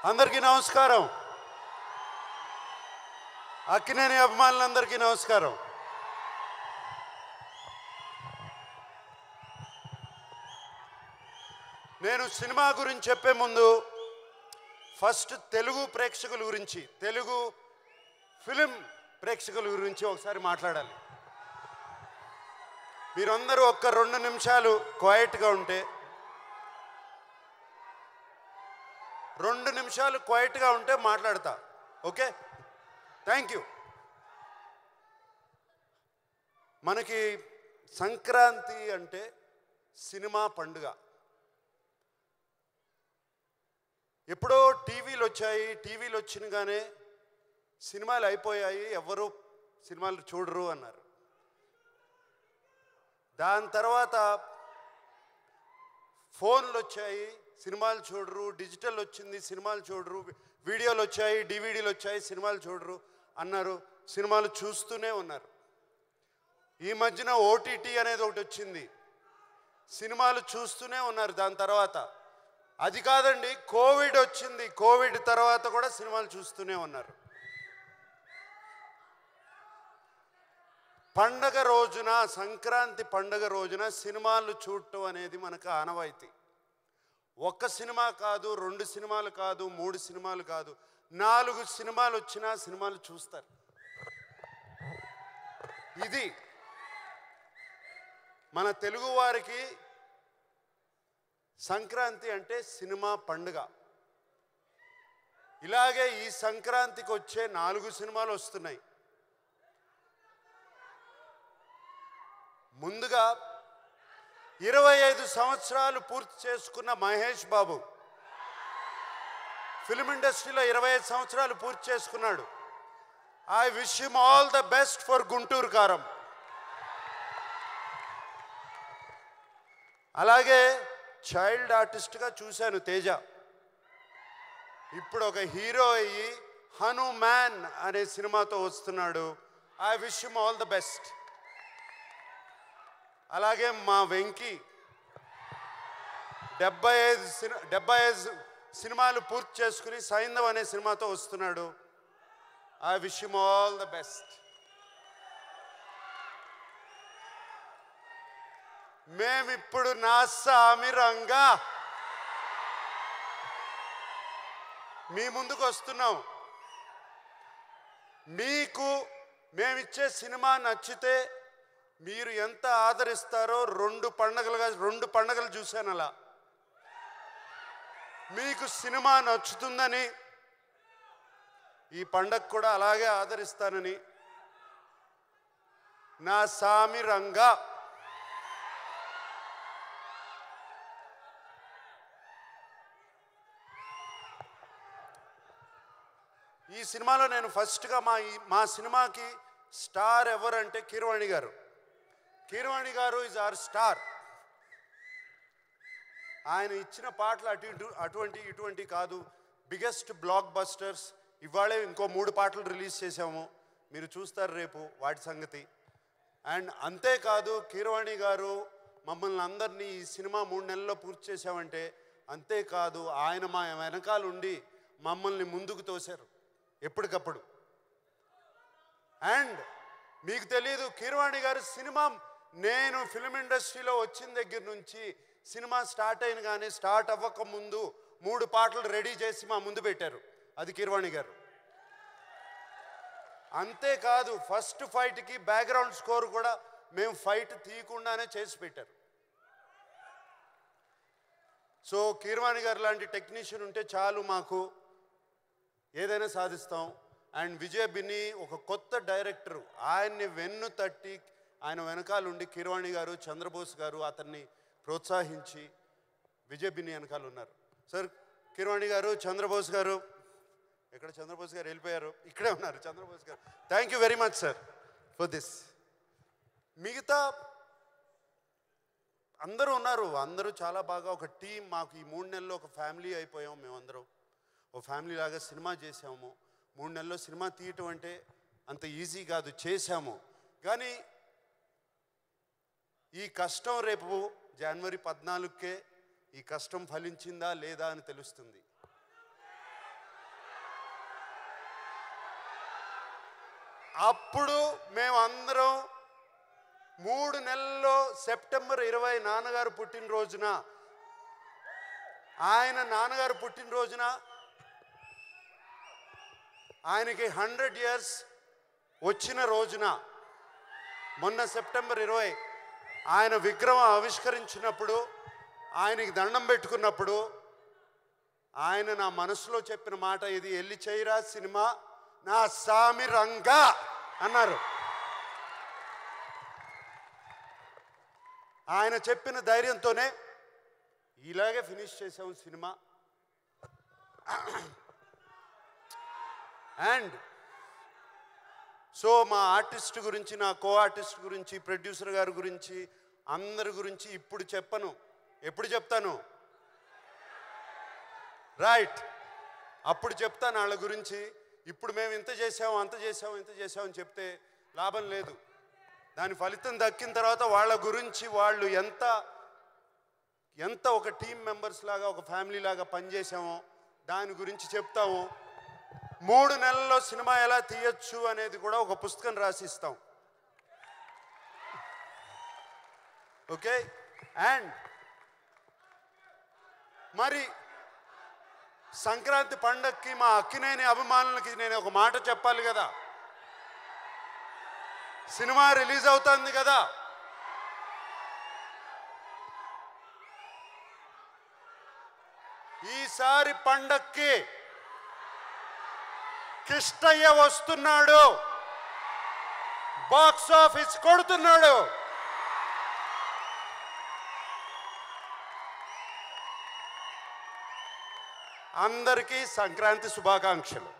అందరికీ నమస్కారం. అక్కినేని అభిమానులందరికీ నమస్కారం. నేను సినిమా గురించి చెప్పే ముందు ఫస్ట్ తెలుగు ప్రేక్షకుల గురించి, తెలుగు ఫిలిం ప్రేక్షకుల గురించి ఒకసారి మాట్లాడాలి. మీరందరూ ఒక్క 2 నిమిషాలు క్వైట్గా ఉంటే, 2 నిమిషాలు క్వైట్గా ఉంటే మాట్లాడతా. Okay, thank you. మనకి సంక్రాంతి అంటే సినిమా పండుగ. ఎప్పుడో టీవీలు వచ్చాయి, టీవీలు వచ్చినగానే సినిమాలు అయిపోయాయి, ఎవరు సినిమాలు చూడరు అన్నారు. దాని తర్వాత ఫోన్లు వచ్చాయి, సినిమాలు చూడరు. డిజిటల్ వచ్చింది, సినిమాలు చూడరు. వీడియోలు వచ్చాయి, డివిడీలు వచ్చాయి, సినిమాలు చూడరు అన్నారు. సినిమాలు చూస్తూనే ఉన్నారు. ఈ మధ్యన ఓటీటీ అనేది ఒకటి వచ్చింది, సినిమాలు చూస్తూనే ఉన్నారు. దాని తర్వాత అది కాదండి, కోవిడ్ వచ్చింది. కోవిడ్ తర్వాత కూడా సినిమాలు చూస్తూనే ఉన్నారు. పండగ రోజున, సంక్రాంతి పండగ రోజున సినిమాలు చూడటం అనేది మనకు ఆనవాయితీ. ఒక్క సినిమా కాదు, 2 సినిమాలు కాదు, 3 సినిమాలు కాదు, 4 సినిమాలు వచ్చినా సినిమాలు చూస్తారు. ఇది మన తెలుగు వారికి సంక్రాంతి అంటే సినిమా పండుగ. ఇలాగే ఈ సంక్రాంతికి వచ్చే 4 సినిమాలు వస్తున్నాయి. ముందుగా 25 సంవత్సరాలు పూర్తి చేసుకున్న మహేష్ బాబు ఫిల్మ్ ఇండస్ట్రీలో 25 సంవత్సరాలు పూర్తి చేసుకున్నాడు. I wish him all the best for Guntur కారం. అలాగే చైల్డ్ ఆర్టిస్ట్గా చూశాను తేజ. ఇప్పుడు ఒక హీరో అయ్యి హనుమాన్ అనే సినిమాతో వస్తున్నాడు. I wish him all the best. అలాగే మా వెంకీ 75 సినిమాలు పూర్తి చేసుకుని సైంధవ్ అనే సినిమాతో వస్తున్నాడు. I wish him all the best. మేమిప్పుడు నా సామి రంగా మీ ముందుకు వస్తున్నాం. మీకు మేమిచ్చే సినిమా నచ్చితే మీరు ఎంత ఆదరిస్తారో 2 పండగలు చూశాను. అలా మీకు సినిమా నచ్చుతుందని ఈ పండగ కూడా అలాగే ఆదరిస్తానని నా సామి రంగా. ఈ సినిమాలో నేను ఫస్ట్గా మా సినిమాకి స్టార్ ఎవరంటే కీరవాణి గారు. కీరవాణి గారు ఈజ్ ఆర్ స్టార్. ఆయన ఇచ్చిన పాటలు అటువంటి కాదు, బిగ్గెస్ట్ బ్లాక్ బస్టర్స్. ఇవాళే ఇంకో 3 పాటలు రిలీజ్ చేసాము, మీరు చూస్తారు రేపు వాటి సంగతి. అండ్ అంతేకాదు, కీరవాణి గారు మమ్మల్ని అందరినీ ఈ సినిమా 3 నెలల్లో పూర్తి చేసామంటే అంతేకాదు, ఆయన మా వెనకాల ఉండి మమ్మల్ని ముందుకు తోశారు ఎప్పటికప్పుడు. అండ్ మీకు తెలీదు, కీరవాణి గారు సినిమా, నేను ఫిల్మ్ ఇండస్ట్రీలో వచ్చిన దగ్గర నుంచి సినిమా స్టార్ట్ అయిన కానీ స్టార్ట్ అవ్వక ముందు 3 పాటలు రెడీ చేసి మా ముందు పెట్టారు. అది కీరవాణి గారు. అంతేకాదు, ఫస్ట్ ఫైట్కి బ్యాక్గ్రౌండ్ స్కోర్ కూడా మేము ఫైట్ తీయకుండానే చేసి పెట్టారు. సో కీరవాణి గారు లాంటి టెక్నీషియన్ ఉంటే చాలు, మాకు ఏదైనా సాధిస్తాం. అండ్ విజయ్ బిన్ని ఒక కొత్త డైరెక్టరు, ఆయన్ని వెన్ను తట్టి ఆయన వెనకాలండి కీరవాణి గారు, చంద్రబోస్ గారు అతన్ని ప్రోత్సహించి విజయ్ బిన్ని వెనకాల ఉన్నారు. సార్ కీరవాణి గారు, చంద్రబోస్ గారు, ఎక్కడ చంద్రబోస్ గారు వెళ్ళిపోయారు, ఇక్కడే ఉన్నారు చంద్రబోస్ గారు. Thank you very much sir for this. మిగతా అందరూ ఉన్నారు, అందరూ చాలా బాగా ఒక టీం. మాకు ఈ 3 నెలల్లో ఒక ఫ్యామిలీ అయిపోయాం. మేమందరం ఒక ఫ్యామిలీ లాగా సినిమా చేసాము. 3 నెలల్లో సినిమా తీయటం అంటే అంత ఈజీ కాదు, చేశాము. కానీ ఈ కష్టం రేపు జనవరి 14కే ఈ కష్టం ఫలించిందా లేదా అని తెలుస్తుంది. అప్పుడు మేమందరం 3 నెలల్లో సెప్టెంబర్ 20 నాన్నగారు పుట్టినరోజున, ఆయన నాన్నగారు పుట్టినరోజున ఆయనకి 100 years వచ్చిన రోజున, మొన్న సెప్టెంబర్ 20 ఆయన విగ్రహం ఆవిష్కరించినప్పుడు, ఆయనకి దండం పెట్టుకున్నప్పుడు ఆయన నా మనసులో చెప్పిన మాట ఇది, ఎల్లి చేయరా సినిమా నా సామి రంగా అన్నారు. ఆయన చెప్పిన ధైర్యంతోనే ఇలాగే ఫినిష్ చేసాము సినిమా. అండ్ సో మా ఆర్టిస్ట్ గురించి, నా కో ఆర్టిస్ట్ గురించి, ప్రొడ్యూసర్ గారి గురించి, అందరి గురించి ఇప్పుడు చెప్పను. ఎప్పుడు చెప్తాను? రైట్, అప్పుడు చెప్తాను వాళ్ళ గురించి. ఇప్పుడు మేము ఇంత చేసాము, అంత చేసాము, ఇంత చేసామని చెప్తే లాభం లేదు. దాని ఫలితం దక్కిన తర్వాత వాళ్ళ గురించి, వాళ్ళు ఎంత ఒక టీమ్ మెంబర్స్ లాగా, ఒక ఫ్యామిలీ లాగా పనిచేసామో దాని గురించి చెప్తాము. 3 నెలల్లో సినిమా ఎలా తీయచ్చు అనేది కూడా ఒక పుస్తకం రాసిస్తాం. ఓకే. అండ్ మరి సంక్రాంతి పండగకి మా అక్కినేని అభిమానులకి నేను ఒక మాట చెప్పాలి కదా. సినిమా రిలీజ్ అవుతుంది కదా, ఈసారి పండక్కి కిష్టయ్య వస్తున్నాడు, బాక్స్ ఆఫీస్ కొడుతున్నాడు. అందరికీ సంక్రాంతి శుభాకాంక్షలు.